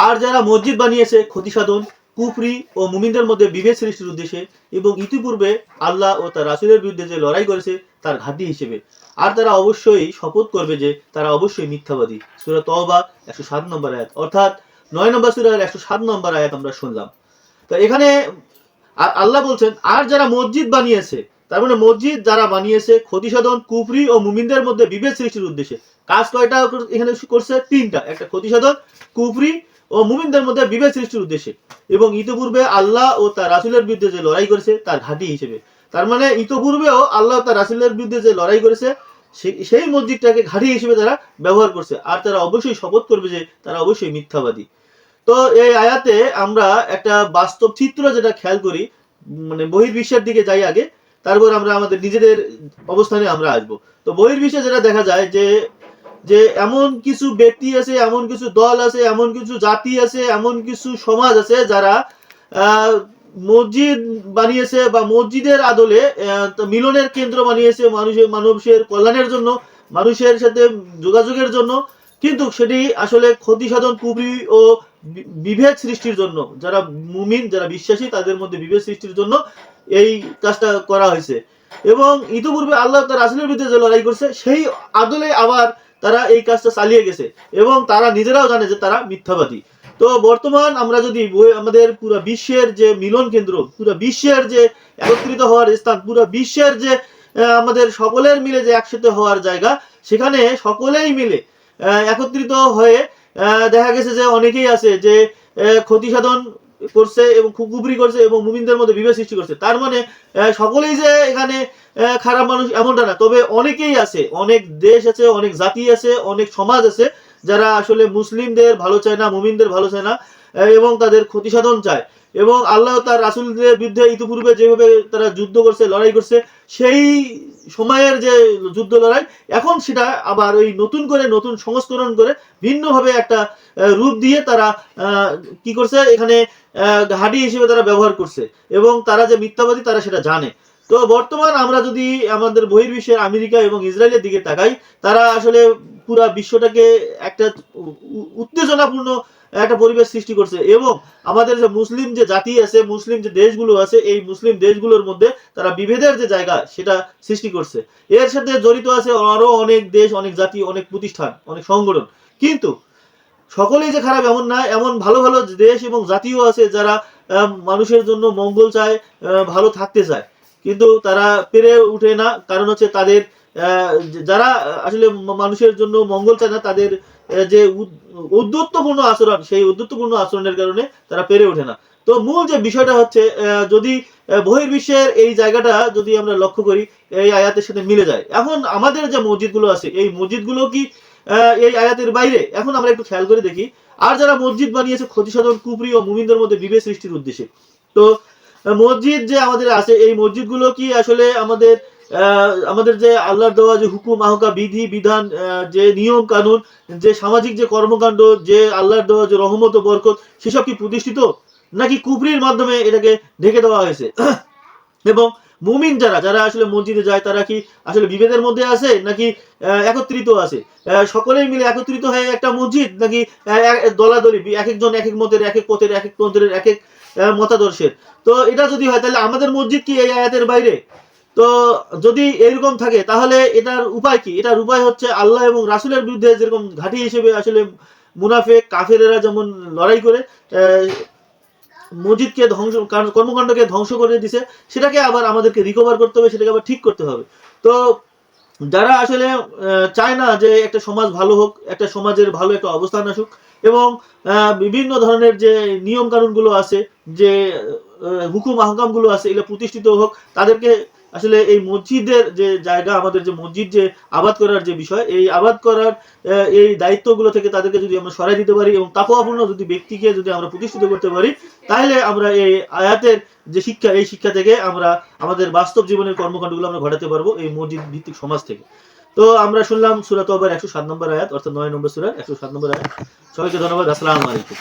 আর যারা মসজিদ বানিয়েছে ক্ষতি সাধন, কুফরি ও মুমিনদের মধ্যে বিভেদ সৃষ্টির উদ্দেশ্যে এবং ইতিপূর্বে আল্লাহ ও তার রাসূলের বিরুদ্ধে যে লড়াই করেছে তার ঘাঁটি হিসেবে, আর তারা অবশ্যই শপথ করবে যে তারা অবশ্যই মিথ্যাবাদী। সূরা তওবা 107 নম্বর আয়াত, অর্থাৎ 9 নম্বর সূরার 107 নম্বর আয়াত আমরা শুনলাম। তো এখানে আল্লাহ বলছেন আর যারা মসজিদ বানিয়েছে, তার মানে মসজিদ যারা বানিয়েছে ক্ষতি সাধন, কুফরি ও মুমিনদের মধ্যে বিভেদ সৃষ্টির উদ্দেশ্যে। কাজ কয়টা এখানে করছে? তিনটা। একটা ক্ষতি সাধন, কুফরি ও মুমিনদের মধ্যে বিভেদ সৃষ্টির উদ্দেশ্যে এবং ইতিপূর্বে আল্লাহ ও তার রাসূলের বিরুদ্ধে যে লড়াই করেছে তার ঘাঁটি হিসেবে। তার মানে ইতিপূর্বেও আল্লাহ ও তার রাসূলের বিরুদ্ধে যে লড়াই করেছে সেই মসজিদটাকে ঘাঁটি হিসেবে তারা ব্যবহার করছে, আর তারা অবশ্যই শপথ করবে যে তারা অবশ্যই মিথ্যাবাদী। তো এই আয়াতে আমরা একটা বাস্তব চিত্র যেটা খেয়াল করি, মানে বহির্বিশ্বের দিকে যাই আগে, তারপর আমরা আমাদের নিজেদের অবস্থানে আমরা আসবো। তো বহির্বিশ্বে যেটা দেখা যায় যে যে এমন কিছু ব্যক্তি আছে, এমন কিছু দল আছে, এমন কিছু জাতি আছে, এমন কিছু সমাজ আছে যারা মসজিদ বানিয়েছে বা মসজিদের আদলে মিলনের কেন্দ্র বানিয়েছে মানুষের কল্যাণের জন্য, মানুষের সাথে যোগাযোগের জন্য, কিন্তু সেটি আসলে ক্ষতি সাধন, কুফরি ও বিভেদ সৃষ্টির জন্য। যারা মুমিন, যারা বিশ্বাসী, তাদের মধ্যে বিভেদ সৃষ্টির জন্য এই কাজটা করা হয়েছে। এবং ইতিপূর্বে আল্লাহ তার রাসূলের বিরুদ্ধে যে লড়াই করছে সেই আদলে আবার তারা এই কাজটা চালিয়ে গেছে এবং তারা নিজেরাও জানে যে তারা মিথ্যাবাদী। তো বর্তমান আমরা যদি আমাদের পুরো বিশ্বের যে মিলন কেন্দ্র, পুরো বিশ্বের যে একত্রিত হওয়ার স্থান, পুরো বিশ্বের যে আমাদের সকলের মিলে যে একসাথে হওয়ার জায়গা, সেখানে সকলেই মিলে একত্রিত হয়ে দেখা গেছে যে অনেকেই আছে যে ক্ষতি সাধন করছে এবং কুফরি করছে এবং মুমিনদের মধ্যে বিভেদ সৃষ্টি করছে। তার মানে সকলেই যে এখানে খারাপ মানুষ এমনটা না, তবে অনেকেই আছে, অনেক দেশ আছে, অনেক জাতি আছে, অনেক সমাজ আছে যারা আসলে মুসলিমদের ভালো চায় না, মুমিনদের ভালো চায় না এবং তাদের ক্ষতি সাধন চায়। এবং আল্লাহ তার রাসূলের বিরুদ্ধে ইতিপূর্বে যেভাবে তারা যুদ্ধ করছে, লড়াই করছে, সেই সময়ের যে যুদ্ধ লড়াই এখন সেটা আবার ওই নতুন করে, নতুন সংস্করণ করে ভিন্নভাবে একটা রূপ দিয়ে তারা কি করছে, এখানে ঘাঁটি হিসেবে তারা ব্যবহার করছে এবং তারা যে মিথ্যাবাদী তারা সেটা জানে। তো বর্তমান আমরা যদি আমাদের বহির্বিশ্বের আমেরিকা এবং ইসরায়েলের দিকে তাকাই, তারা আসলে পুরা বিশ্বটাকে একটা উত্তেজনাপূর্ণ একটা পরিবেশ সৃষ্টি করছে এবং আমাদের যে মুসলিম যে জাতি আছে, মুসলিম যে দেশগুলো আছে, এই মুসলিম দেশগুলোর মধ্যে তারা বিভেদের যে জায়গা সেটা সৃষ্টি করছে। এর সাথে জড়িত আছে আরো অনেক দেশ, অনেক জাতি, অনেক প্রতিষ্ঠান, অনেক সংগঠন। কিন্তু সকলেই যে খারাপ এমন না, এমন ভালো ভালো দেশ এবং জাতিও আছে যারা মানুষের জন্য মঙ্গল চায়, ভালো থাকতে চায়, কিন্তু তারা পেরে উঠে না। কারণ হচ্ছে তাদের যারা আসলে মানুষের জন্য মঙ্গল চায় না, তাদের যে উদ্ধত্তপূর্ণ আচরণ, সেই উদ্ধত্তপূর্ণ আচরণের কারণে তারা পেরে ওঠে না। তো মূল যে বিষয়টা হচ্ছে, যদি বহির্বিশ্বের এই জায়গাটা যদি আমরা লক্ষ্য করি, এই আয়াতের সাথে মিলে যায়। এখন আমাদের যে মসজিদগুলো আছে, এই মসজিদগুলো কি এই আয়াতের বাইরে? এখন আমরা একটু খেয়াল করে দেখি। আর যারা মসজিদ বানিয়েছে ক্ষতি সাধন, কুফরি ও মুমিনদের মধ্যে বিভেদ সৃষ্টির উদ্দেশ্যে। তো মসজিদ যে আমাদের আছে, এই মসজিদগুলো কি আসলে আমাদের যে আল্লাহর দেওয়া যে হুকুম, আহকা, বিধি বিধান, যে নিয়ম কানুন, যে সামাজিক যে কর্মকাণ্ড, যে আল্লাহর দেওয়া যে রহমত ও বরকত, সেসব কি প্রতিষ্ঠিত, নাকি কুফরির মাধ্যমে এটাকে ঢেকে দেওয়া হয়েছে? এবং মুমিন যারা যারা আসলে মসজিদে যায়, তারা কি আসলে বিভেদের মধ্যে আছে নাকি একত্রিত আছে? সকলেই মিলে একত্রিত হয়ে একটা মসজিদ, নাকি দলাদলি, এক একজন এক এক মতের, এক এক পথের, এক এক পন্থের, এক এক মতাদর্শের? তো এটা যদি হয় তাহলে আমাদের মসজিদ কি এই আয়াতের বাইরে? তো যদি এরকম থাকে তাহলে এটার উপায় কি? এটার উপায় হচ্ছে আল্লাহ এবং রাসূলের বিরুদ্ধে যেরকম ঘাঁটি হিসেবে আসলে মুনাফিক কাফেরেরা যেমন লড়াই করে মসজিদকে ধ্বংস, কর্মকাণ্ডকে ধ্বংস করে দিছে, সেটাকে আবার আমাদেরকে রিকভার করতে হবে, সেটাকে আবার ঠিক করতে হবে। তো যারা আসলে চায় না যে একটা সমাজ ভালো হোক, একটা সমাজের ভালো একটা অবস্থান আসুক এবং বিভিন্ন ধরনের যে নিয়ম কানুনগুলো আছে, যে হুকুম আহকামগুলো আছে, এগুলো প্রতিষ্ঠিত হোক, তাদেরকে আসলে এই মসজিদের যে জায়গা, আমাদের যে মসজিদ যে আবাদ করার যে বিষয়, এই আবাদ করার এই দায়িত্বগুলো থেকে তাদেরকে যদি আমরা সরাই দিতে পারি এবং তাকওয়াপূর্ণ যদি ব্যক্তিকে যদি আমরা প্রতিষ্ঠিত করতে পারি, তাহলে আমরা এই আয়াতের যে শিক্ষা, এই শিক্ষা থেকে আমরা আমাদের বাস্তব জীবনের কর্মকাণ্ডগুলো আমরা ঘটাতে পারবো এই মসজিদ ভিত্তিক সমাজ থেকে। তো আমরা শুনলাম সূরা তওবার 107 নম্বর আয়াত, অর্থাৎ 9 নম্বর সূরা 107 নম্বর আয়াত। সবাইকে ধন্যবাদ। আসসালামু আলাইকুম।